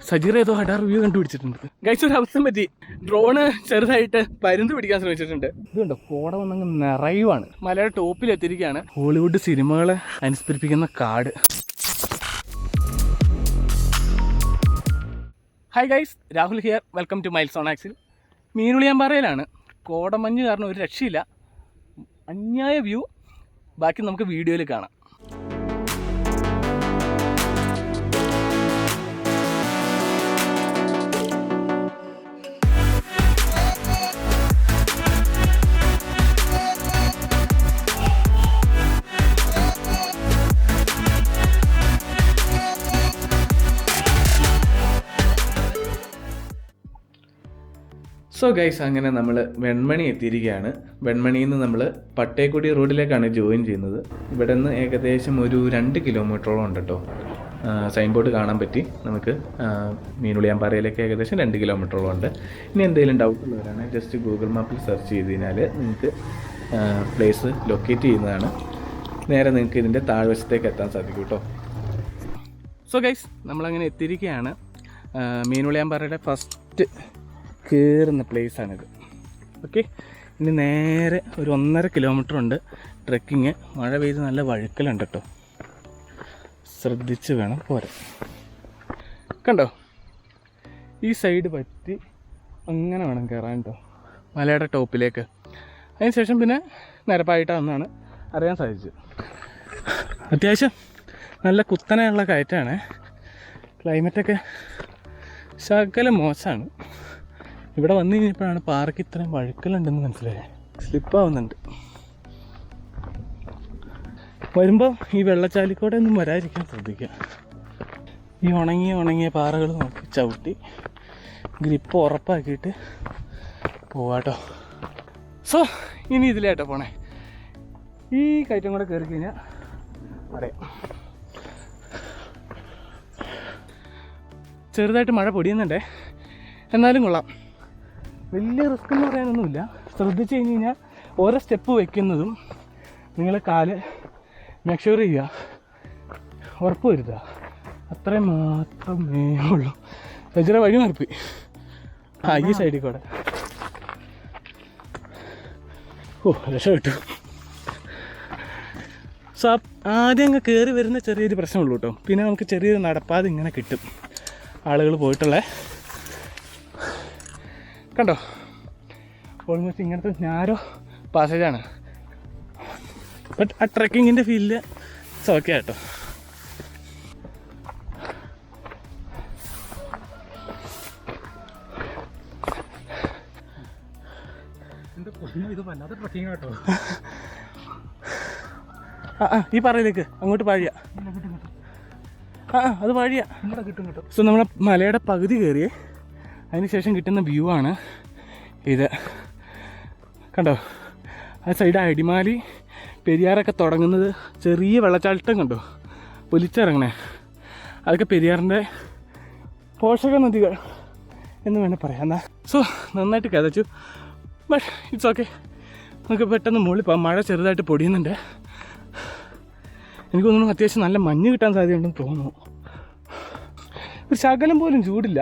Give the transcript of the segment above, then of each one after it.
സജീറ ഏതോ ഹഡാ review കണ്ടുപിടിച്ചിട്ടുണ്ട്. Guys ഒരു അവസ്ഥ പറ്റി, ഡ്രോണ് ചെറുതായിട്ട് പരുന്ത് പിടിക്കാൻ ശ്രമിച്ചിട്ടുണ്ട്. ഇതുണ്ടോ കോട വന്നങ്ങ് നിറയുവാണ്. മലയുടെ ടോപ്പിൽ എത്തിയിരിക്കുകയാണ്. ഹോളിവുഡ് സിനിമകളെ അനുസ്മരിപ്പിക്കുന്ന കാട്. Hi guys, Rahul here, welcome to Miles on Axle. മീനുളിയാമ്പാറയിലാണ്. കോടമഞ്ഞ് കാരണം ഒരു രക്ഷയില്ല, അന്യായ വ്യൂ. ബാക്കി നമുക്ക് വീഡിയോയിൽ കാണാം. സോ ഗൈസ്, അങ്ങനെ നമ്മൾ വെൺമണി എത്തിയിരിക്കുകയാണ്. വെൺമണിയിൽ നിന്ന് നമ്മൾ പട്ടേക്കുടി റോഡിലേക്കാണ് ജോയിൻ ചെയ്യുന്നത്. ഇവിടെ നിന്ന് ഏകദേശം ഒരു 2 കിലോമീറ്ററോളം ഉണ്ട് കേട്ടോ. സൈൻ ബോർഡ് കാണാൻ പറ്റി നമുക്ക്. മീനുളിയാമ്പാറയിലേക്ക് ഏകദേശം 2 കിലോമീറ്ററോളം ഉണ്ട്. ഇനി എന്തെങ്കിലും ഡൗട്ട് ഉള്ളവരാണ് ജസ്റ്റ് ഗൂഗിൾ മാപ്പിൽ സെർച്ച് ചെയ്ത് കഴിഞ്ഞാൽ നിങ്ങൾക്ക് പ്ലേസ് ലൊക്കേറ്റ് ചെയ്യുന്നതാണ്. നേരെ നിങ്ങൾക്ക് ഇതിൻ്റെ താഴ്വശത്തേക്ക് എത്താൻ സാധിക്കും കേട്ടോ. സോ ഗൈസ്, നമ്മളങ്ങനെ എത്തിയിരിക്കുകയാണ്. മീനുളിയാമ്പാറയുടെ ഫസ്റ്റ് കയറുന്ന പ്ലേസാണിത്. ഓക്കെ, ഇനി നേരെ ഒരു 1.5 കിലോമീറ്റർ ഉണ്ട് ട്രെക്കിങ്. മഴ പെയ്ത് നല്ല വഴുക്കലുണ്ട് കേട്ടോ, ശ്രദ്ധിച്ച് വേണം പോരാൻ. കണ്ടോ, ഈ സൈഡ് പറ്റി അങ്ങനെ വേണം കയറാൻ കേട്ടോ മലയുടെ ടോപ്പിലേക്ക്. അതിനുശേഷം പിന്നെ നിരപ്പായിട്ടാണെന്നാണ് അറിയാൻ സാധിച്ചത്. അത്യാവശ്യം നല്ല കുത്തനെയുള്ള കയറ്റാണ്. ക്ലൈമറ്റൊക്കെ ശകലം മോശമാണ്. ഇവിടെ വന്നു കഴിഞ്ഞപ്പോഴാണ് പാറയ്ക്ക് ഇത്രയും വഴുക്കലുണ്ടെന്ന് മനസ്സിലായത്. സ്ലിപ്പാവുന്നുണ്ട്. വരുമ്പോൾ ഈ വെള്ളച്ചാലിക്കൂടെ ഒന്നും വരാതിരിക്കാൻ ശ്രദ്ധിക്കുക. ഈ ഉണങ്ങിയ പാറകൾ നോക്കി ചവിട്ടി ഗ്രിപ്പ് ഉറപ്പാക്കിയിട്ട് പോവാട്ടോ. സോ ഇനി ഇതിലേട്ടോ പോണേ. ഈ കയറ്റം കൂടെ കയറി കഴിഞ്ഞാൽ അറിയാം. ചെറുതായിട്ട് മഴ പൊടിയുന്നുണ്ടേ, എന്നാലും കൊള്ളാം. വലിയ റിസ്ക് എന്ന് പറയാനൊന്നുമില്ല. ശ്രദ്ധിച്ച് കഴിഞ്ഞ് കഴിഞ്ഞാൽ ഓരോ സ്റ്റെപ്പ് വയ്ക്കുന്നതും നിങ്ങൾ കാല് മെഷർ ചെയ്യുക, ഉറപ്പ് വരുത്തുക, അത്രയും മാത്രമേ ഉള്ളൂ. സജീറ വഴി മറിപ്പി ഈ സൈഡിൽ കൂടെ. രക്ഷപ്പെട്ടു. സോ ആദ്യം അങ്ങ് കയറി വരുന്ന ചെറിയൊരു പ്രശ്നമുള്ളൂ കേട്ടോ. പിന്നെ നമുക്ക് ചെറിയൊരു നടപ്പാതെ ഇങ്ങനെ കിട്ടും. ആളുകൾ പോയിട്ടുള്ള കണ്ടോ, ഓൾമോസ്റ്റ് ഇങ്ങനത്തെ ഞാരോ പാസേജാണ്. ബട്ട് ആ ട്രെക്കിങ്ങിൻ്റെ ഫീൽഡ് ഓക്കെ കേട്ടോ. ഈ പറയിലേക്ക് അങ്ങോട്ട് പാഴിയ അത് പാഴിയ കിട്ടും കേട്ടോ. സോ നമ്മളെ മലയുടെ പകുതി കയറിയേ, അതിനുശേഷം കിട്ടുന്ന വ്യൂ ആണ് ഇത്. കണ്ടോ, ആ സൈഡ് അടിമാലി പെരിയാറൊക്കെ തുടങ്ങുന്നത്. ചെറിയ വെള്ളച്ചാട്ടം കണ്ടോ ഒലിച്ചിറങ്ങണേ. അതൊക്കെ പെരിയാറിൻ്റെ പോഷക നദികൾ എന്ന് വേണേൽ പറയാം. എന്നാ സോ നന്നായിട്ട് കഥച്ചു. ബട്ട് ഇറ്റ്സ് ഓക്കെ, നമുക്ക് പെട്ടെന്ന് മുകളിൽ പോകാം. മഴ ചെറുതായിട്ട് പൊടിയുന്നുണ്ട്. എനിക്ക് തോന്നുന്നു അത്യാവശ്യം നല്ല മഞ്ഞ് കിട്ടാൻ സാധ്യതയുണ്ടെന്ന് തോന്നുന്നു. ഒരു ശകലം പോലും ചൂടില്ല,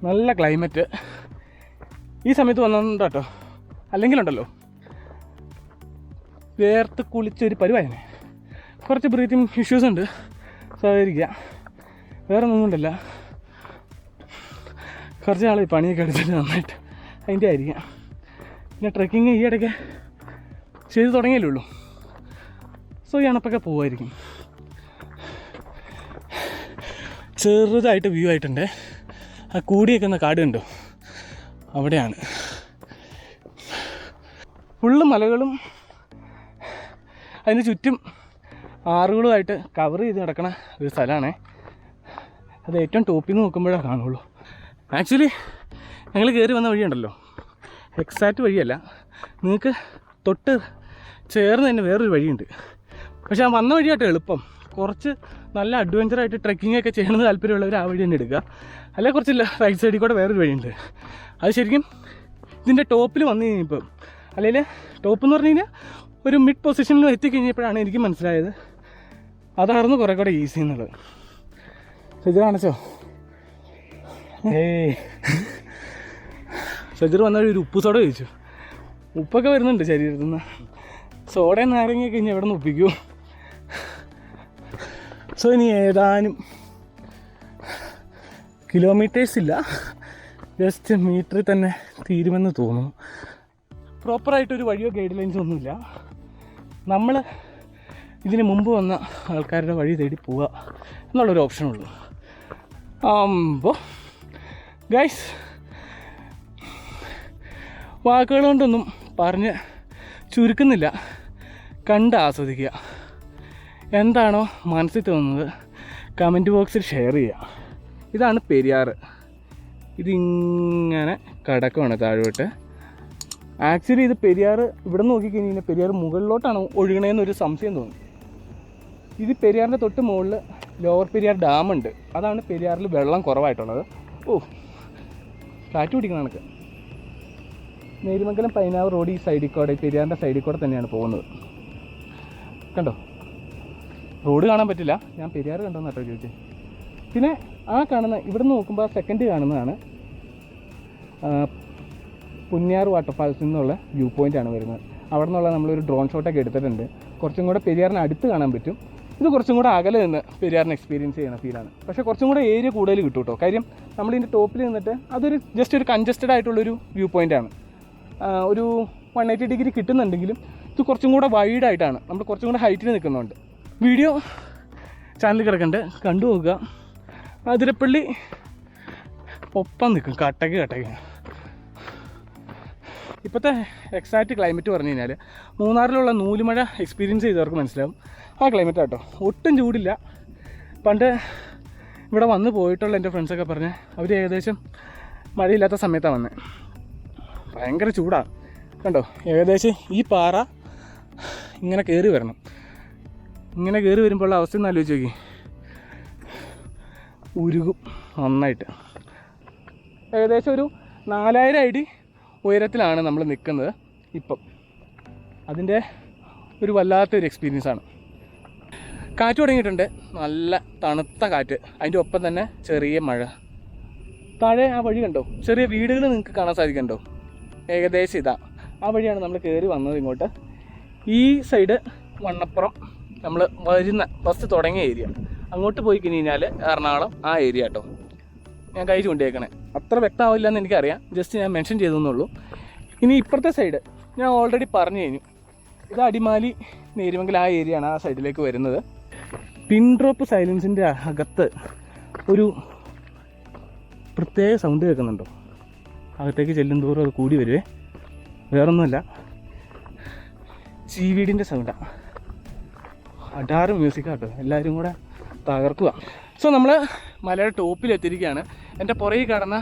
നല്ല ക്ലൈമറ്റ്. ഈ സമയത്ത് വന്നിട്ടുണ്ട് കേട്ടോ. അല്ലെങ്കിലുണ്ടല്ലോ വേർത്ത് കുളിച്ചൊരു പരിവായനെ. കുറച്ച് ബ്രീത്തിങ് ഇഷ്യൂസ് ഉണ്ട്, സഹകരിക്കുക. വേറെ ഒന്നും കൊണ്ടല്ല, കുറച്ച് നാൾ പണിയൊക്കെ എടുത്തിട്ട് നന്നായിട്ട് അതിൻ്റെ ആയിരിക്കാം. പിന്നെ ട്രെക്കിങ് ഈ ഇടയ്ക്ക് ചെയ്ത് തുടങ്ങിയല്ലേ ഉള്ളൂ. സോ ഈ അണപ്പൊക്കെ പോവായിരിക്കും. ചെറുതായിട്ട് വ്യൂ ആയിട്ടുണ്ട്. ആ കൂടിയേക്കുന്ന കാട് കണ്ടോ, അവിടെയാണ്. ഫുള്ള് മലകളും അതിന് ചുറ്റും ആറുകളുമായിട്ട് കവർ ചെയ്ത് കിടക്കണ ഒരു സ്ഥലമാണ്. അത് ഏറ്റവും ടോപ്പിൽ നിന്ന് നോക്കുമ്പോഴേ കാണുള്ളൂ. ആക്ച്വലി ഞങ്ങൾ കയറി വന്ന വഴിയുണ്ടല്ലോ, എക്സാക്റ്റ് വഴിയല്ല, നിങ്ങൾക്ക് തൊട്ട് ചേർന്ന് തന്നെ വേറൊരു വഴിയുണ്ട്. പക്ഷെ ആ വന്ന വഴിയായിട്ട് എളുപ്പം. കുറച്ച് നല്ല അഡ്വഞ്ചറായിട്ട് ട്രെക്കിംഗ് ഒക്കെ ചെയ്യണമെന്ന് താല്പര്യമുള്ളവർ ആ വഴി തന്നെ എടുക്കുക. അല്ലെങ്കിൽ കുറച്ച് റൈറ്റ് സൈഡിൽ കൂടെ വേറൊരു വഴിയുണ്ട്. അത് ശരിക്കും ഇതിൻ്റെ ടോപ്പിൽ വന്നു കഴിഞ്ഞപ്പോൾ, അല്ലെങ്കിൽ ടോപ്പ് എന്ന് പറഞ്ഞു കഴിഞ്ഞാൽ ഒരു മിഡ് പൊസിഷനിൽ എത്തിക്കഴിഞ്ഞപ്പോഴാണ് എനിക്ക് മനസ്സിലായത് അതായിരുന്നു കുറേ കൂടെ ഈസി എന്നുള്ളത്. ഇത് കാണിച്ചോ, സജർ വന്നാൽ ഒരു ഉപ്പ് സോഡ കഴിച്ചു. ഉപ്പൊക്കെ വരുന്നുണ്ട് ശരീരത്തിൽ നിന്ന്. സോഡയും നാരങ്ങയൊക്കെ ഇനി എവിടെ നിന്ന് ഒപ്പിക്കൂ. സോ ഇനി ഏതാനും കിലോമീറ്റേഴ്സ് ഇല്ല, ജസ്റ്റ് മീറ്ററിൽ തന്നെ തീരുമെന്ന് തോന്നുന്നു. പ്രോപ്പറായിട്ടൊരു വഴിയോ ഗൈഡ് ലൈൻസോ ഒന്നുമില്ല. നമ്മൾ ഇതിന് മുമ്പ് വന്ന ആൾക്കാരുടെ വഴി തേടി പോവുക എന്നുള്ളൊരു ഓപ്ഷനുള്ളൂ. അപ്പോൾ ഗൈസ്, വാക്കുകൾ കൊണ്ടൊന്നും പറഞ്ഞ് ചുരുക്കുന്നില്ല, കണ്ട് ആസ്വദിക്കുക. എന്താണോ മനസ്സിൽ തോന്നുന്നത് കമൻറ്റ് ബോക്സിൽ ഷെയർ ചെയ്യുക. ഇതാണ് പെരിയാർ. ഇതിങ്ങനെ കിടക്കുവാണ് താഴോട്ട്. ആക്ച്വലി ഇത് പെരിയാർ ഇവിടെ നോക്കിക്കഴിഞ്ഞാൽ പെരിയാർ മുകളിലോട്ടാണ് ഒഴുകണേന്നൊരു സംശയം തോന്നി. ഇത് പെരിയാറിൻ്റെ തൊട്ട് മുകളിൽ ലോവർ പെരിയാർ ഡാമുണ്ട്. അതാണ് പെരിയാറിൽ വെള്ളം കുറവായിട്ടുള്ളത്. ഓ, കാറ്റ് പിടിക്കുന്ന കണക്ക്. നേരിമംഗലം പൈനാവ് റോഡ് ഈ സൈഡിൽ കൂടെ, പെരിയാറിൻ്റെ സൈഡിൽ കൂടെ തന്നെയാണ് പോകുന്നത്. കണ്ടോ, റോഡ് കാണാൻ പറ്റില്ല, ഞാൻ പെരിയാർ കണ്ടോന്ന് കേട്ടോ ചോദിച്ചത്. പിന്നെ ആ കാണുന്ന ഇവിടെ നിന്ന് നോക്കുമ്പോൾ സെക്കൻഡ് കാണുന്നതാണ് പുന്യാർ വാട്ടർഫാൾസിൽ നിന്നുള്ള വ്യൂ പോയിൻ്റാണ് വരുന്നത്. അവിടെ നിന്നുള്ള നമ്മളൊരു ഡ്രോൺ ഷോട്ടൊക്കെ എടുത്തിട്ടുണ്ട്. കുറച്ചും കൂടെ പെരിയാറിന് അടുത്ത് കാണാൻ പറ്റും. ഇത് കുറച്ചും കൂടെ അകലെ നിന്ന് പെരിയാറിന് എക്സ്പീരിയൻസ് ചെയ്യുന്ന ഫീലാണ്. പക്ഷേ കുറച്ചും കൂടെ ഏരിയ കൂടുതൽ കിട്ടും കേട്ടോ. കാര്യം നമ്മളിതിൻ്റെ ടോപ്പിൽ നിന്നിട്ട് അതൊരു ജസ്റ്റ് ഒരു കൺജസ്റ്റഡ് ആയിട്ടുള്ളൊരു വ്യൂ പോയിൻ്റാണ്. ഒരു 180 ഡിഗ്രി കിട്ടുന്നുണ്ടെങ്കിലും ഇത് കുറച്ചും കൂടെ വൈഡായിട്ടാണ്, നമ്മൾ കുറച്ചും കൂടെ ഹൈറ്റിൽ നിൽക്കുന്നുണ്ട്. വീഡിയോ ചാനലിൽ കിടക്കണ്ട്, കണ്ടു നോക്കുക. അതിരപ്പള്ളി ഒപ്പം നിൽക്കും, കട്ടക്ക്. ഇപ്പോഴത്തെ എക്സാക്റ്റ് ക്ലൈമറ്റ് പറഞ്ഞു കഴിഞ്ഞാൽ മൂന്നാറിലുള്ള നൂലുമഴ എക്സ്പീരിയൻസ് ചെയ്തവർക്ക് മനസ്സിലാവും. ആ ക്ലൈമറ്റ് കേട്ടോ, ഒട്ടും ചൂടില്ല. പണ്ട് ഇവിടെ വന്ന് പോയിട്ടുള്ള എൻ്റെ ഫ്രണ്ട്സൊക്കെ പറഞ്ഞ് അവർ ഏകദേശം മഴയില്ലാത്ത സമയത്താണ് വന്നത്. ഭയങ്കര ചൂടാണ് കണ്ടോ. ഏകദേശം ഈ പാറ ഇങ്ങനെ കയറി വരണം. ഇങ്ങനെ കയറി വരുമ്പോഴുള്ള അവസ്ഥ ഒന്ന് ആലോചിച്ച് നോക്കി. ഉരുകും നന്നായിട്ട്. ഏകദേശം ഒരു 4000 അടി ഉയരത്തിലാണ് നമ്മൾ നിൽക്കുന്നത് ഇപ്പം. അതിൻ്റെ ഒരു വല്ലാത്തൊരു എക്സ്പീരിയൻസാണ്. കാറ്റ് തുടങ്ങിയിട്ടുണ്ട്, നല്ല തണുത്ത കാറ്റ്. അതിൻ്റെ ഒപ്പം തന്നെ ചെറിയ മഴ. താഴെ ആ വഴി കണ്ടോ, ചെറിയ വീടുകൾ നിങ്ങൾക്ക് കാണാൻ സാധിക്കണ്ടോ. ഏകദേശം ഇതാ ആ വഴിയാണ് നമ്മൾ കയറി വന്നത് ഇങ്ങോട്ട്. ഈ സൈഡ് വണ്ണപ്പുറം നമ്മൾ വരുന്ന ബസ് തുടങ്ങിയ ഏരിയ. അങ്ങോട്ട് പോയി കഴിഞ്ഞാൽ എറണാകുളം ആ ഏരിയ കേട്ടോ. ഞാൻ കൈ ചൂണ്ടിയേക്കണേ, അത്ര വ്യക്തമാവില്ല എന്ന് എനിക്കറിയാം, ജസ്റ്റ് ഞാൻ മെൻഷൻ ചെയ്തെന്നുള്ളൂ. ഇനി ഇപ്പുറത്തെ സൈഡ് ഞാൻ ഓൾറെഡി പറഞ്ഞു കഴിഞ്ഞു. ഇത് അടിമാലി നേരിമംഗലം ആ ഏരിയ ആണ്, ആ സൈഡിലേക്ക് വരുന്നത്. പിൻ ഡ്രോപ്പ് സൈലൻസിൻ്റെ അകത്ത് ഒരു പ്രത്യേക സൗണ്ട് കേൾക്കുന്നുണ്ടോ? അകത്തേക്ക് ചെല്ലും തോറും അത് കൂടി വരുവേ. വേറൊന്നുമല്ല, ചീവീടിൻ്റെ സൗണ്ടാണ്. അടാറ് മ്യൂസിക്കാട്ടോ, എല്ലാവരും കൂടെ തകർക്കുക. സോ നമ്മൾ മലയുടെ ടോപ്പിലെത്തിയിരിക്കുകയാണ്. എൻ്റെ പുറകിൽ കാണുന്ന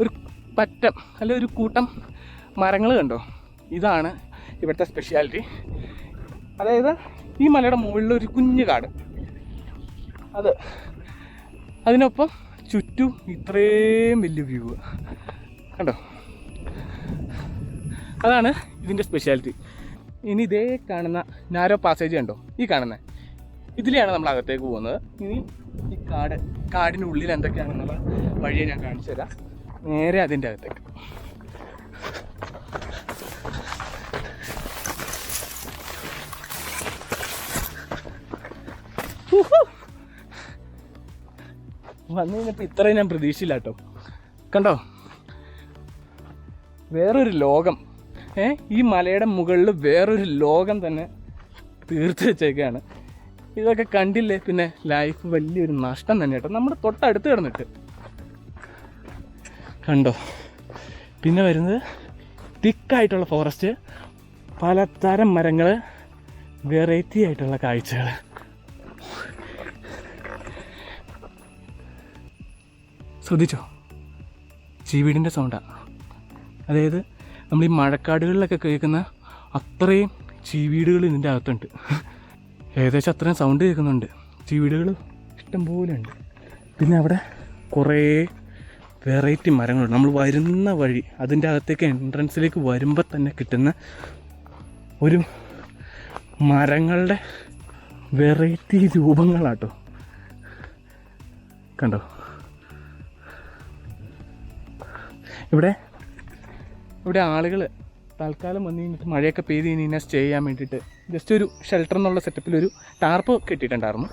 ഒരു പറ്റം അല്ല ഒരു കൂട്ടം മരങ്ങൾ കണ്ടോ, ഇതാണ് ഇവിടുത്തെ സ്പെഷ്യാലിറ്റി. അതായത് ഈ മലയുടെ മുകളിൽ ഒരു കുഞ്ഞു കാട്, അതിനൊപ്പം ചുറ്റും ഇത്രയും വലിയ വ്യൂ കണ്ടോ. അതാണ് ഇതിൻ്റെ സ്പെഷ്യാലിറ്റി. ഇനി ഇതേ കാണുന്ന നാരോ പാസേജ് കണ്ടോ, ഈ കാണുന്നത് ഇതിലെയാണ് നമ്മൾ അകത്തേക്ക് പോകുന്നത്. ഇനി ഈ കാടിനുള്ളിൽ എന്തൊക്കെയാണെന്നുള്ള വഴിയെ ഞാൻ കാണിച്ചു തരാം. നേരെ അതിൻ്റെ അകത്തേക്ക്. വന്നു കഴിഞ്ഞപ്പോൾ ഇത്രയും ഞാൻ പ്രതീക്ഷയില്ല കേട്ടോ. കണ്ടോ, വേറൊരു ലോകം. ഈ മലയുടെ മുകളിൽ വേറൊരു ലോകം തന്നെ തീർത്ത് വെച്ചേക്കാണ്. ഇതൊക്കെ കണ്ടില്ലേ പിന്നെ ലൈഫ് വലിയൊരു നഷ്ടം തന്നെ കേട്ടോ. നമ്മുടെ തൊട്ടടുത്ത് കിടന്നിട്ട് കണ്ടോ. പിന്നെ വരുന്നത് തിക്കായിട്ടുള്ള ഫോറസ്റ്റ്, പലതരം മരങ്ങൾ, വെറൈറ്റി ആയിട്ടുള്ള കാഴ്ചകൾ. ശ്രദ്ധിച്ചോ, ചീവീടിൻ്റെ സൗണ്ടാണ്. അതായത് നമ്മൾ ഈ മഴക്കാടുകളിലൊക്കെ കേൾക്കുന്ന അത്രയും ചീവീടുകൾ ഇതിൻ്റെ അകത്തുണ്ട്. ഏകദേശം അത്രയും സൗണ്ട് കേൾക്കുന്നുണ്ട്. ചീവീടുകൾ ഇഷ്ടംപോലെ ഉണ്ട്. പിന്നെ അവിടെ കുറേ വെറൈറ്റി മരങ്ങളുണ്ട്. നമ്മൾ വരുന്ന വഴി അതിൻ്റെ അകത്തേക്ക് എൻട്രൻസിലേക്ക് വരുമ്പോൾ തന്നെ കിട്ടുന്ന ഒരു മരങ്ങളുടെ വെറൈറ്റി രൂപങ്ങളാട്ടോ. കണ്ടോ, ഇവിടെ ആളുകൾ തൽക്കാലം വന്നു കഴിഞ്ഞിട്ട് മഴയൊക്കെ പെയ്ത് കഴിഞ്ഞാൽ സ്റ്റേ ചെയ്യാൻ വേണ്ടിയിട്ട് ജസ്റ്റ് ഒരു ഷെൽട്ടർ എന്നുള്ള സെറ്റപ്പിലൊരു ടാർപ്പ് കെട്ടിയിട്ടുണ്ടായിരുന്നു.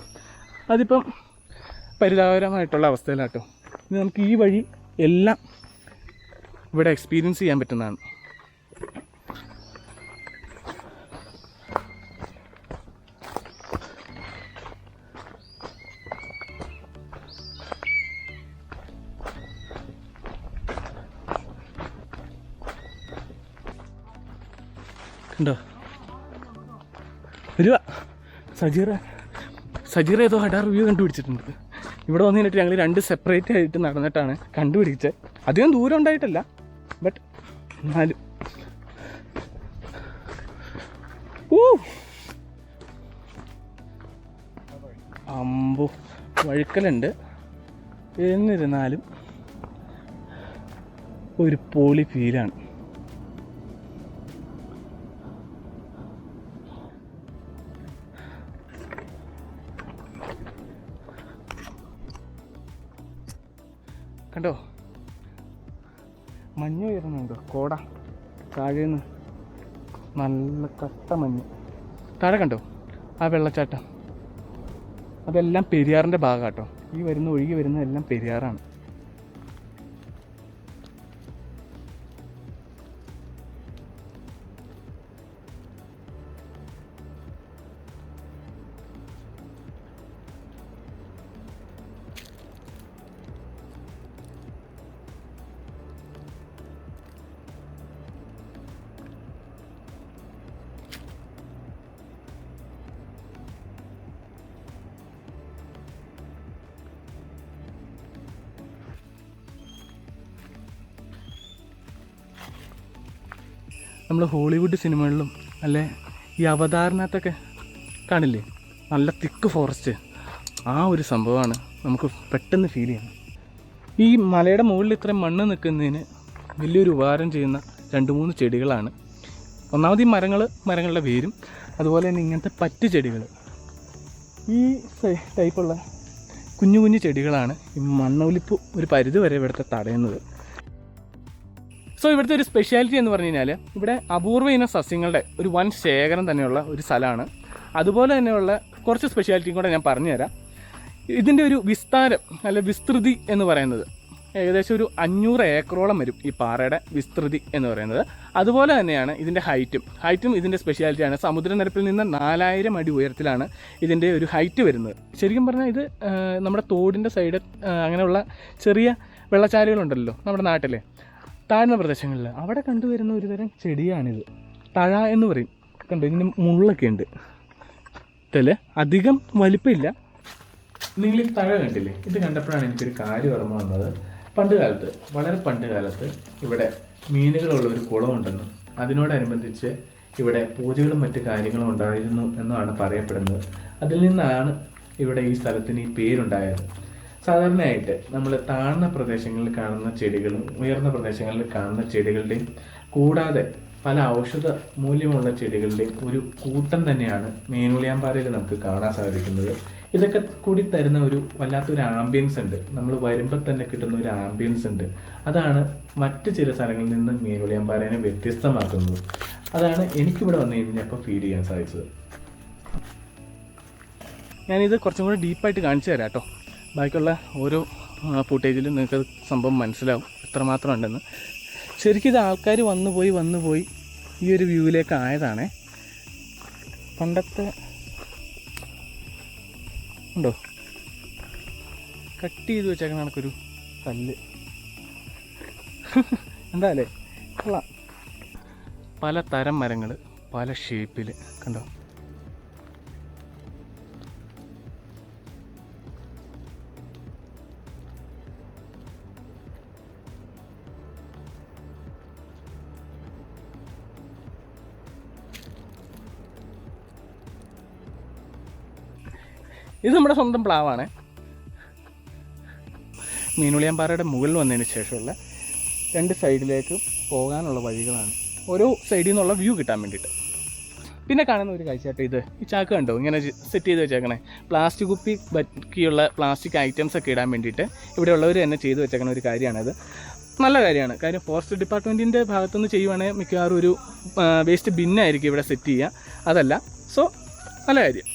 അതിപ്പം പരിതാപകരമായിട്ടുള്ള അവസ്ഥയിലാട്ടോ. ഇനി നമുക്ക് ഈ വഴി എല്ലാം ഇവിടെ എക്സ്പീരിയൻസ് ചെയ്യാൻ പറ്റുന്നതാണ്. കണ്ടോ വരുക സജീറ ഏതോ ഹഡാർ റിവ്യൂ കണ്ടുപിടിച്ചിട്ടുണ്ട്. ഇവിടെ വന്നു കഴിഞ്ഞിട്ട് ഞങ്ങൾ 2 സെപ്പറേറ്റ് ആയിട്ട് നടന്നിട്ടാണ് കണ്ടുപിടിച്ചത്. അധികം ദൂരം ഉണ്ടായിട്ടല്ല, ബട്ട് എന്നാലും അമ്പോ വഴുക്കലുണ്ട്. എന്നിരുന്നാലും ഒരു പോളി ഫീലാണ്. കണ്ടോ മഞ്ഞ് വരുന്നുണ്ടോ? കോട താഴേന്ന് നല്ല കട്ട മഞ്ഞ്. താഴെ കണ്ടോ ആ വെള്ളച്ചാട്ടം? അതെല്ലാം പെരിയാറിൻ്റെ ഭാഗം കേട്ടോ. ഈ ഒഴുകി വരുന്ന എല്ലാം പെരിയാറാണ്. നമ്മൾ ഹോളിവുഡ് സിനിമകളിലും അല്ലേ ഈ അവതാറിനകത്തൊക്കെ കാണില്ലേ നല്ല തിക്ക് ഫോറസ്റ്റ്, ആ ഒരു സംഭവമാണ് നമുക്ക് പെട്ടെന്ന് ഫീൽ ചെയ്യുന്നത്. ഈ മലയുടെ മുകളിൽ ഇത്രയും മണ്ണ് നിൽക്കുന്നതിന് വലിയൊരു ഉപകാരം ചെയ്യുന്ന 2-3 ചെടികളാണ്. ഒന്നാമത് ഈ മരങ്ങളുടെ വേരും, അതുപോലെ തന്നെ ഇങ്ങനത്തെ പറ്റ് ചെടികൾ, ഈ ടൈപ്പുള്ള കുഞ്ഞു കുഞ്ഞു ചെടികളാണ് ഈ മണ്ണൊലിപ്പ് ഒരു പരിധി വരെ ഇവിടുത്തെ തടയുന്നത്. സോ ഇവിടുത്തെ ഒരു സ്പെഷ്യാലിറ്റി എന്ന് പറഞ്ഞു കഴിഞ്ഞാൽ ഇവിടെ അപൂർവ ഇനം സസ്യങ്ങളുടെ ഒരു വൻ ശേഖരം തന്നെയുള്ള ഒരു സ്ഥലമാണ്. അതുപോലെ തന്നെയുള്ള കുറച്ച് സ്പെഷ്യാലിറ്റിയും കൂടെ ഞാൻ പറഞ്ഞുതരാം. ഇതിൻ്റെ ഒരു വിസ്താരം അല്ലെ വിസ്തൃതി എന്ന് പറയുന്നത് ഏകദേശം ഒരു 500 ഏക്കറോളം വരും ഈ പാറയുടെ വിസ്തൃതി എന്ന് പറയുന്നത്. അതുപോലെ തന്നെയാണ് ഇതിൻ്റെ ഹൈറ്റും ഇതിൻ്റെ സ്പെഷ്യാലിറ്റിയാണ്. സമുദ്രനിരപ്പിൽ നിന്ന് 4000 അടി ഉയരത്തിലാണ് ഇതിൻ്റെ ഒരു ഹൈറ്റ് വരുന്നത്. ശരിക്കും പറഞ്ഞാൽ ഇത് നമ്മുടെ തോടിൻ്റെ സൈഡ് അങ്ങനെയുള്ള ചെറിയ വെള്ളച്ചാലുകളുണ്ടല്ലോ നമ്മുടെ നാട്ടിലെ താഴ്ന്ന പ്രദേശങ്ങളിൽ, അവിടെ കണ്ടുവരുന്ന ഒരു തരം ചെടിയാണിത്. തഴ എന്ന് പറയും. കണ്ടോ ഇതിന് മുള്ളൊക്കെ ഉണ്ട്. ഇതില് അധികം വലിപ്പമില്ല. നിങ്ങൾ ഈ തഴ കണ്ടില്ലേ? ഇത് കണ്ടപ്പോഴാണ് എനിക്കൊരു കാര്യം ഓർമ്മ വന്നത്. വളരെ പണ്ട് കാലത്ത് ഇവിടെ മീനുകളുള്ള ഒരു കുളമുണ്ടെന്നും അതിനോടനുബന്ധിച്ച് ഇവിടെ പൂജകളും മറ്റു കാര്യങ്ങളും ഉണ്ടായിരുന്നു എന്നാണ് പറയപ്പെടുന്നത്. അതിൽ നിന്നാണ് ഇവിടെ ഈ സ്ഥലത്തിന് ഈ പേരുണ്ടായത്. സാധാരണയായിട്ട് നമ്മൾ താഴ്ന്ന പ്രദേശങ്ങളിൽ കാണുന്ന ചെടികളും ഉയർന്ന പ്രദേശങ്ങളിൽ കാണുന്ന ചെടികളുടെയും കൂടാതെ പല ഔഷധ മൂല്യമുള്ള ചെടികളുടെയും ഒരു കൂട്ടം തന്നെയാണ് മീനുളിയാമ്പാറയിൽ നമുക്ക് കാണാൻ സാധിക്കുന്നത്. ഇതൊക്കെ കൂടി തരുന്ന ഒരു വല്ലാത്തൊരു ആംബിയൻസ് ഉണ്ട്. നമ്മൾ വരുമ്പോൾ തന്നെ കിട്ടുന്ന ഒരു ആംബിയൻസ് ഉണ്ട്. അതാണ് മറ്റ് ചില സ്ഥലങ്ങളിൽ നിന്ന് മീനുളിയാമ്പാറയെ വ്യത്യസ്തമാക്കുന്നത്. അതാണ് എനിക്കിവിടെ വന്നു കഴിഞ്ഞപ്പോൾ ഫീൽ ചെയ്യാൻ സാധിച്ചത്. ഞാനിത് കുറച്ചും കൂടി ഡീപ്പായിട്ട് കാണിച്ചു തരാം കേട്ടോ. ബാക്കിയുള്ള ഓരോ ഫുട്ടേജിലും നിങ്ങൾക്ക് സംഭവം മനസ്സിലാവും എത്രമാത്രം ഉണ്ടെന്ന്. ശരിക്കും ഇത് ആൾക്കാർ വന്നു പോയി ഈ ഒരു വ്യൂവിലേക്ക് ആയതാണേ. പണ്ടത്തെ ഉണ്ടോ കട്ട് ചെയ്ത് വെച്ചേക്കണ കണക്കൊരു കല്ല് എന്താ അല്ലേ കൊള്ളാം. പല തരം മരങ്ങൾ പല ഷേപ്പിൽ കണ്ടോ. ഇത് നമ്മുടെ സ്വന്തം പ്ലാവാണ്. മീനുളിയാമ്പാറയുടെ മുകളിൽ വന്നതിന് ശേഷമുള്ള 2 സൈഡിലേക്ക് പോകാനുള്ള വഴികളാണ്. ഓരോ സൈഡിൽ നിന്നുള്ള വ്യൂ കിട്ടാൻ വേണ്ടിയിട്ട്. പിന്നെ കാണുന്ന ഒരു കാഴ്ചയായിട്ട് ഇത് ഈ ചാക്ക് കണ്ടോ ഇങ്ങനെ സെറ്റ് ചെയ്ത് വെച്ചേക്കണേ. പ്ലാസ്റ്റിക് കുപ്പി ബാക്കിയുള്ള പ്ലാസ്റ്റിക് ഐറ്റംസ് ഒക്കെ ഇടാൻ വേണ്ടിയിട്ട് ഇവിടെ ഉള്ളവർ തന്നെ ചെയ്ത് വെച്ചേക്കണ ഒരു കാര്യമാണിത്. നല്ല കാര്യമാണ്. കാര്യം ഫോറസ്റ്റ് ഡിപ്പാർട്ട്മെൻറ്റിൻ്റെ ഭാഗത്തുനിന്ന് ചെയ്യുവാണെങ്കിൽ മിക്കവാറും ഒരു വേസ്റ്റ് ബിന്നായിരിക്കും ഇവിടെ സെറ്റ് ചെയ്യുക. അതല്ല, സോ നല്ല കാര്യം.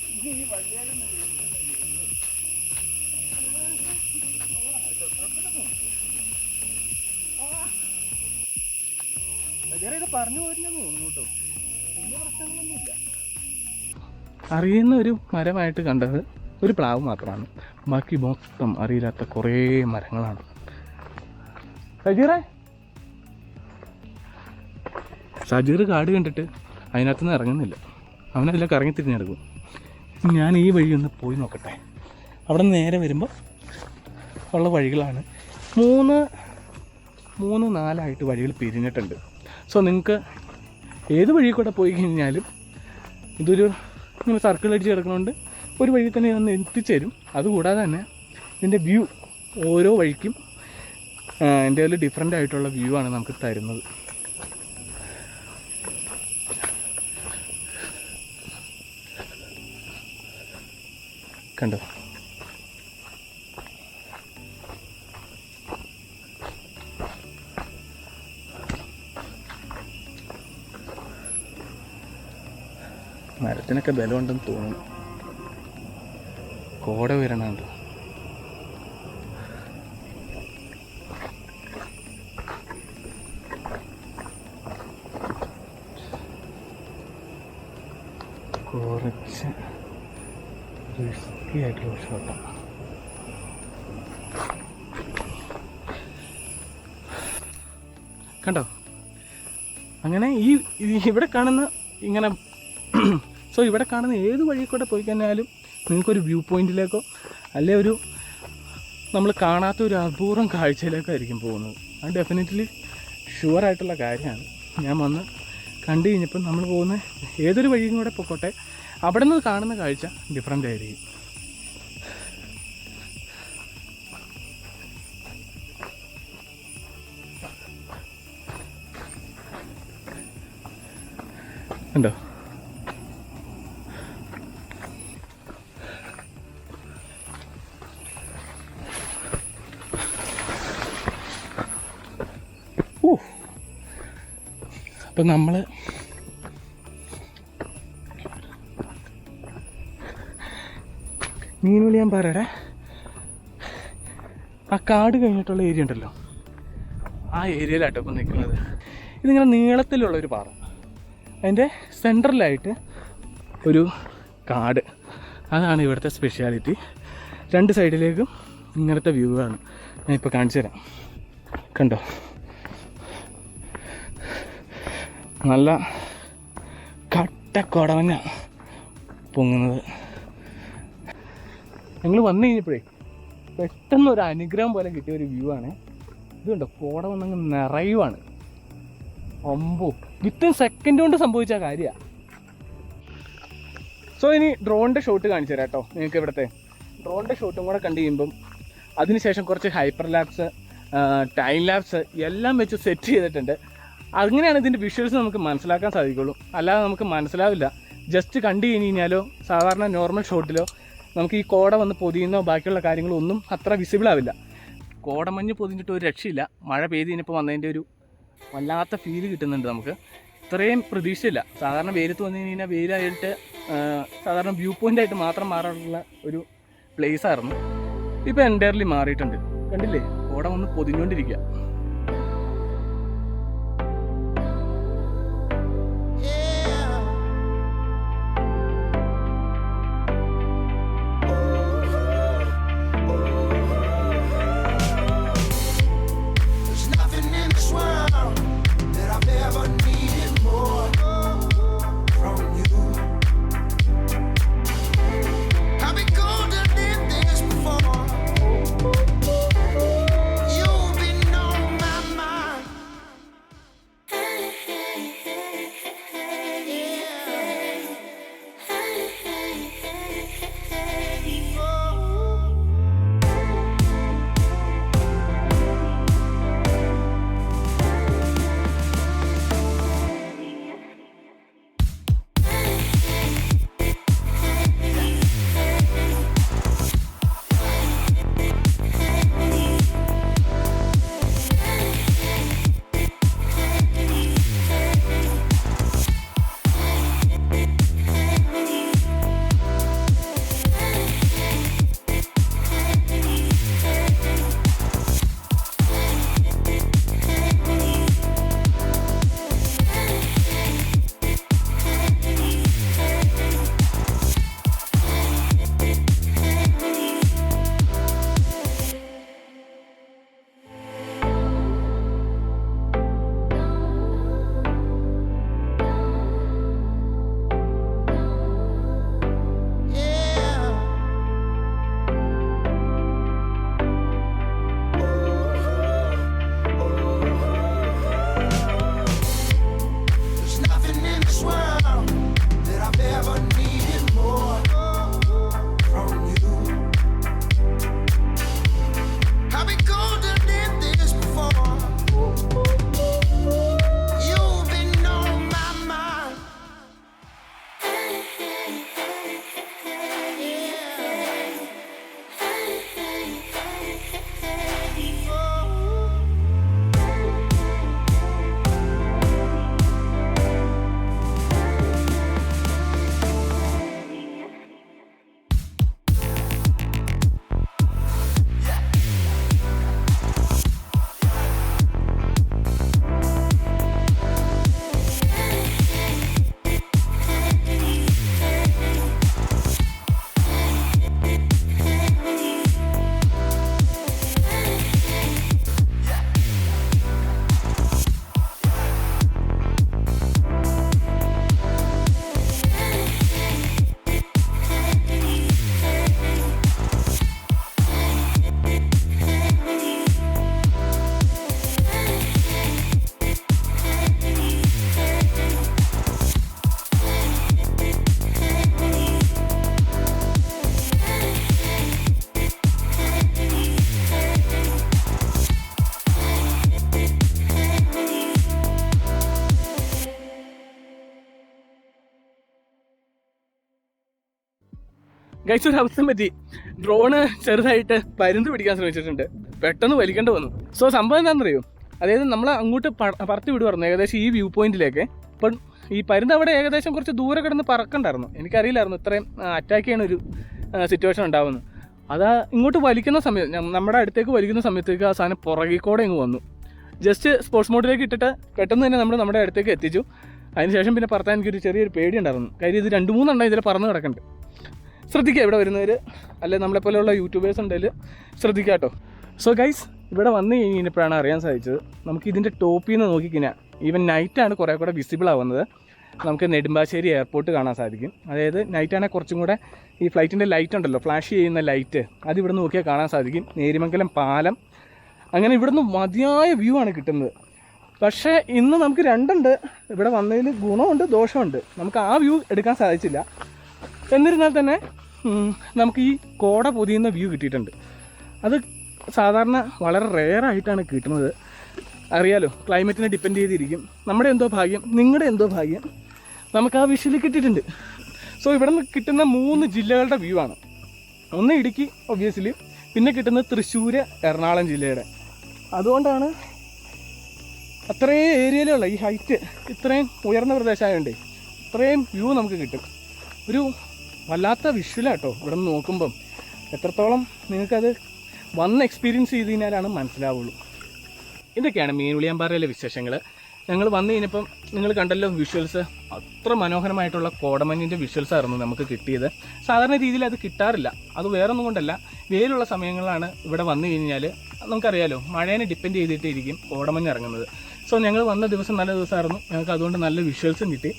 പറഞ്ഞു പോരുന്നു കേട്ടോ, വലിയ പ്രശ്നങ്ങളൊന്നുമില്ല. അറിയുന്ന ഒരു മരമായിട്ട് കണ്ടത് ഒരു പ്ലാവ് മാത്രമാണ്, ബാക്കി മൊത്തം അറിയില്ലാത്ത കുറേ മരങ്ങളാണ്. സജീർ കാട് കണ്ടിട്ട് അതിനകത്തുനിന്ന് ഇറങ്ങുന്നില്ല, അവനതിലൊക്കെ ഇറങ്ങി തിരിഞ്ഞെടുക്കും. ഞാൻ ഈ വഴി ഒന്ന് പോയി നോക്കട്ടെ. അവിടെ നിന്ന് നേരെ വരുമ്പോൾ ഉള്ള വഴികളാണ്. 3-4 വഴികൾ പിരിഞ്ഞിട്ടുണ്ട്. സോ നിങ്ങൾക്ക് ഏത് വഴി കൂടെ പോയി കഴിഞ്ഞാലും ഇതൊരു ഇങ്ങനെ സർക്കിൾ അടിച്ച് കിടക്കുന്നതുകൊണ്ട് ഒരു വഴി തന്നെ ഒന്ന് എത്തിച്ചേരും. അതുകൂടാതെ തന്നെ ഇതിൻ്റെ വ്യൂ ഓരോ വഴിക്കും എൻ്റെ കയ്യിൽ ഡിഫറെൻ്റ് ആയിട്ടുള്ള വ്യൂ ആണ് നമുക്ക് തരുന്നത്. കണ്ടോ? മരത്തിനൊക്കെ ബലമുണ്ടെന്ന് തോന്നുന്നു. കോട വരണുണ്ടോ? കുറച്ച് റിസ്കി ആയിട്ടുള്ള ഷോട്ടാണ്. കണ്ടോ? അങ്ങനെ ഇവിടെ കാണുന്ന ഇങ്ങനെ സോ ഇവിടെ കാണുന്ന ഏത് വഴി കൂടെ പോയി കഴിഞ്ഞാലും നിങ്ങൾക്കൊരു വ്യൂ പോയിന്റിലേക്കോ അല്ലെ ഒരു നമ്മൾ കാണാത്ത ഒരു അപൂർവം കാഴ്ചയിലേക്കോ ആയിരിക്കും പോകുന്നത്. അത് ഡെഫിനറ്റ്ലി ഷുവറായിട്ടുള്ള കാര്യമാണ്. ഞാൻ വന്ന് കണ്ടു കഴിഞ്ഞപ്പോൾ നമ്മൾ പോകുന്ന ഏതൊരു വഴിയും കൂടെ പൊക്കോട്ടെ, അവിടെ നിന്ന് കാണുന്ന കാഴ്ച ഡിഫറൻ്റ് ആയിരിക്കും. ഉണ്ടോ? അപ്പം നമ്മൾ മീനുകളി ഞാൻ പറയട്ടെ, ആ കാട് കഴിഞ്ഞിട്ടുള്ള ഏരിയ ഉണ്ടല്ലോ, ആ ഏരിയയിലാട്ടോ ഇപ്പം നിൽക്കുന്നത്. ഇതിങ്ങനെ നീളത്തിലുള്ളൊരു പാറ, അതിൻ്റെ സെൻട്രലായിട്ട് ഒരു കാട്. അതാണ് ഇവിടുത്തെ സ്പെഷ്യാലിറ്റി. 2 സൈഡിലേക്കും ഇങ്ങനത്തെ വ്യൂ ആണ്. ഞാൻ ഇപ്പോൾ കാണിച്ചു തരാം. കണ്ടോ? നല്ല കട്ടക്കൊടവഞ്ഞ പൊങ്ങുന്നത്. ഞങ്ങൾ വന്നു കഴിഞ്ഞപ്പോഴേ പെട്ടെന്നൊരു അനുഗ്രഹം പോലെ കിട്ടിയ ഒരു വ്യൂ ആണ്. ഇതുണ്ടോ, കോട വന്നങ്ങ് നിറയുവാണ്. അമ്പോ, വിത്തിൻ സെക്കൻഡ് കൊണ്ട് സംഭവിച്ച കാര്യമാണ്. സോ ഇനി ഡ്രോണിൻ്റെ ഷോട്ട് കാണിച്ചു തരാം കേട്ടോ നിങ്ങൾക്ക്. ഇവിടുത്തെ ഡ്രോണിൻ്റെ ഷോട്ടും കൂടെ കണ്ടു കഴിയുമ്പം അതിനുശേഷം കുറച്ച് ഹൈപ്പർ ലാപ്സ്, ടൈം ലാപ്സ് എല്ലാം വെച്ച് സെറ്റ് ചെയ്തിട്ടുണ്ട്. അങ്ങനെയാണ് ഇതിൻ്റെ വിഷ്വൽസ് നമുക്ക് മനസ്സിലാക്കാൻ സാധിക്കുള്ളൂ, അല്ലാതെ നമുക്ക് മനസ്സിലാവില്ല. ജസ്റ്റ് കണ്ടു കഴിഞ്ഞാലോ സാധാരണ നോർമൽ ഷോട്ടിലോ നമുക്ക് ഈ കോട വന്ന് പൊതിയുന്നോ ബാക്കിയുള്ള കാര്യങ്ങളൊന്നും അത്ര വിസിബിൾ ആവില്ല. കോടമഞ്ഞ് പൊതിഞ്ഞിട്ട് ഒരു രക്ഷയില്ല. മഴ പെയ്ത് കഴിഞ്ഞപ്പോൾ വന്നതിൻ്റെ ഒരു വല്ലാത്ത ഫീല് കിട്ടുന്നുണ്ട് നമുക്ക്. ഇത്രയും പ്രതീക്ഷയില്ല. സാധാരണ വെയിലത്ത് വന്നു കഴിഞ്ഞാൽ വെയിലായിട്ട് സാധാരണ വ്യൂ പോയിൻ്റായിട്ട് മാത്രം മാറാനുള്ള ഒരു പ്ലേസായിരുന്നു. ഇപ്പോൾ എൻറ്റയർലി മാറിയിട്ടുണ്ട്. കണ്ടില്ലേ, കോട വന്ന് പൊതിഞ്ഞുകൊണ്ടിരിക്കുക. You've been known ഗൈസ് ഒരു അവസ്ഥ പറ്റി. ഡ്രോണ് ചെറുതായിട്ട് പരുന്ത് പിടിക്കാൻ ശ്രമിച്ചിട്ടുണ്ട്, പെട്ടെന്ന് വലിക്കേണ്ടി വന്നു. സോ സംഭവം എന്താണെന്നറിയോ, അതായത് നമ്മൾ അങ്ങോട്ട് പറത്തി വിടുമായിരുന്നു ഏകദേശം ഈ വ്യൂ പോയിന്റിലേക്ക്. അപ്പം ഈ പരുന്ത് അവിടെ ഏകദേശം കുറച്ച് ദൂരെ കിടന്ന് പറക്കണ്ടായിരുന്നു. എനിക്കറിയില്ലായിരുന്നു ഇത്രയും അറ്റാക്ക് ചെയ്യണ ഒരു സിറ്റുവേഷൻ ഉണ്ടാവുമെന്ന്. അതാ ഇങ്ങോട്ട് വലിക്കുന്ന സമയത്ത്, നമ്മുടെ അടുത്തേക്ക് വലിക്കുന്ന സമയത്തേക്ക് ആ സാധനം പുറകിക്കൂടെ ഇങ്ങ് വന്നു. ജസ്റ്റ് സ്പോർട്സ് മോഡിലേക്ക് ഇട്ടിട്ട് പെട്ടെന്ന് തന്നെ നമ്മുടെ അടുത്തേക്ക് എത്തിച്ചു. അതിനുശേഷം പിന്നെ പറത്താൻ എനിക്കൊരു ചെറിയൊരു പേടി ഉണ്ടായിരുന്നു. കാര്യം ഇത് 2-3 എണ്ണം ഇതിൽ പറന്ന് കിടക്കുന്നുണ്ട്. ശ്രദ്ധിക്കുക ഇവിടെ വരുന്നവർ, അല്ലെ നമ്മളെപ്പോലെയുള്ള യൂട്യൂബേഴ്സ് ഉണ്ടെങ്കിൽ ശ്രദ്ധിക്കുക കേട്ടോ. സോ ഗൈസ് ഇവിടെ വന്നു കഴിഞ്ഞപ്പോഴാണ് അറിയാൻ സാധിച്ചത്, നമുക്ക് ഇതിൻ്റെ ടോപ്പിൽ നിന്ന് നോക്കിക്കഴിഞ്ഞാൽ ഈവൻ നൈറ്റാണ് കുറേ കൂടെ വിസിബിൾ ആവുന്നത്. നമുക്ക് നെടുമ്പാശ്ശേരി എയർപോർട്ട് കാണാൻ സാധിക്കും. അതായത് നൈറ്റാണെങ്കിൽ കുറച്ചും കൂടെ ഈ ഫ്ലൈറ്റിൻ്റെ ലൈറ്റ് ഉണ്ടല്ലോ, ഫ്ലാഷ് ചെയ്യുന്ന ലൈറ്റ്, അത് ഇവിടെ നിന്ന് നോക്കിയാൽ കാണാൻ സാധിക്കും. നേരിമംഗലം പാലം, അങ്ങനെ ഇവിടുന്ന് മതിയായ വ്യൂ ആണ് കിട്ടുന്നത്. പക്ഷേ ഇന്ന് നമുക്ക് രണ്ടുണ്ട്. ഇവിടെ വന്നതിൽ ഗുണമുണ്ട് ദോഷമുണ്ട്. നമുക്ക് ആ വ്യൂ എടുക്കാൻ സാധിച്ചില്ല. എന്നിരുന്നാൽ തന്നെ നമുക്ക് ഈ കോട പൊതിയുന്ന വ്യൂ കിട്ടിയിട്ടുണ്ട്. അത് സാധാരണ വളരെ റെയറായിട്ടാണ് കിട്ടുന്നത്. അറിയാലോ, ക്ലൈമറ്റിനെ ഡിപ്പെൻഡ് ചെയ്തിരിക്കും. നമ്മുടെ എന്തോ ഭാഗ്യം, നിങ്ങളുടെ എന്തോ ഭാഗ്യം, നമുക്ക് ആ വിഷ്വൽ കിട്ടിയിട്ടുണ്ട്. സോ ഇവിടെ നിന്ന് കിട്ടുന്ന 3 ജില്ലകളുടെ വ്യൂ ആണ്. ഒന്ന് ഇടുക്കി ഒബ്വിയസ്ലി, പിന്നെ കിട്ടുന്നത് തൃശ്ശൂർ, എറണാകുളം ജില്ലയുടെ. അതുകൊണ്ടാണ് അത്രയും ഏരിയയിലുള്ള ഈ ഹൈറ്റ്, ഇത്രയും ഉയർന്ന പ്രദേശമായതുകൊണ്ട് ഇത്രയും വ്യൂ നമുക്ക് കിട്ടും. ഒരു വല്ലാത്ത വിഷ്വലാട്ടോ ഇവിടെ നിന്ന് നോക്കുമ്പം. എത്രത്തോളം നിങ്ങൾക്കത് വന്ന് എക്സ്പീരിയൻസ് ചെയ്ത് കഴിഞ്ഞാലാണ് മനസ്സിലാവുള്ളൂ. ഇതൊക്കെയാണ് മീൻവിളിയാമ്പാറയിലെ വിശേഷങ്ങൾ. ഞങ്ങൾ വന്നു കഴിഞ്ഞപ്പം നിങ്ങൾ കണ്ടല്ലോ വിഷ്വൽസ്, അത്ര മനോഹരമായിട്ടുള്ള കോടമഞ്ഞിൻ്റെ വിഷ്വൽസ് ആയിരുന്നു നമുക്ക് കിട്ടിയത്. സാധാരണ രീതിയിൽ അത് കിട്ടാറില്ല. അത് വേറൊന്നും കൊണ്ടല്ല, വെയിലുള്ള സമയങ്ങളിലാണ് ഇവിടെ വന്നു കഴിഞ്ഞാൽ നമുക്കറിയാലോ മഴേനെ ഡിപ്പെൻഡ് ചെയ്തിട്ടിരിക്കും കോടമഞ്ഞ് ഇറങ്ങുന്നത്. സോ ഞങ്ങൾ വന്ന ദിവസം നല്ല ദിവസമായിരുന്നു, ഞങ്ങൾക്ക് അതുകൊണ്ട് നല്ല വിഷ്വൽസും കിട്ടി.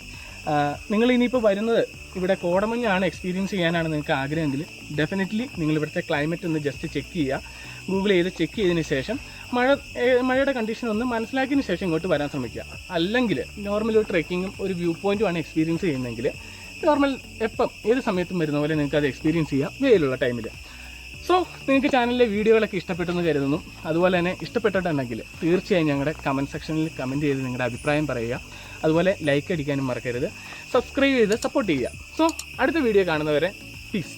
നിങ്ങൾ ഇനിയിപ്പോൾ വരുന്നത് ഇവിടെ കോടമഞ്ഞാണ് എക്സ്പീരിയൻസ് ചെയ്യാനാണ് നിങ്ങൾക്ക് ആഗ്രഹമെങ്കിൽ ഡെഫിനറ്റ്ലി നിങ്ങൾ ഇവിടുത്തെ ക്ലൈമറ്റ് ഒന്ന് ജസ്റ്റ് ചെക്ക് ചെയ്യുക. ഗൂഗിൾ ചെയ്ത് ചെക്ക് ചെയ്തതിന് ശേഷം മഴയുടെ കണ്ടീഷൻ ഒന്ന് മനസ്സിലാക്കിയതിന് ശേഷം ഇങ്ങോട്ട് വരാൻ ശ്രമിക്കുക. അല്ലെങ്കിൽ നോർമൽ ഒരു ട്രെക്കിങ്ങും ഒരു വ്യൂ പോയിൻറ്റുമാണ് എക്സ്പീരിയൻസ് ചെയ്യുന്നതെങ്കിൽ നോർമൽ എപ്പം ഏത് സമയത്തും വരുന്ന പോലെ നിങ്ങൾക്ക് അത് എക്സ്പീരിയൻസ് ചെയ്യാം വെയിലുള്ള ടൈമിൽ. സോ നിങ്ങൾക്ക് ചാനലിലെ വീഡിയോകളൊക്കെ ഇഷ്ടപ്പെട്ടെന്ന് കരുതുന്നു. അതുപോലെ തന്നെ ഇഷ്ടപ്പെട്ടിട്ടുണ്ടെങ്കിൽ തീർച്ചയായും ഞങ്ങളുടെ കമൻറ്റ് സെക്ഷനിൽ കമൻറ്റ് ചെയ്ത് നിങ്ങളുടെ അഭിപ്രായം പറയുക. അതുപോലെ ലൈക്ക് അടിക്കാനും മറക്കരുത്. സബ്സ്ക്രൈബ് ചെയ്ത് സപ്പോർട്ട് ചെയ്യുക. സോ അടുത്ത വീഡിയോ കാണുന്നവരെ പീസ്.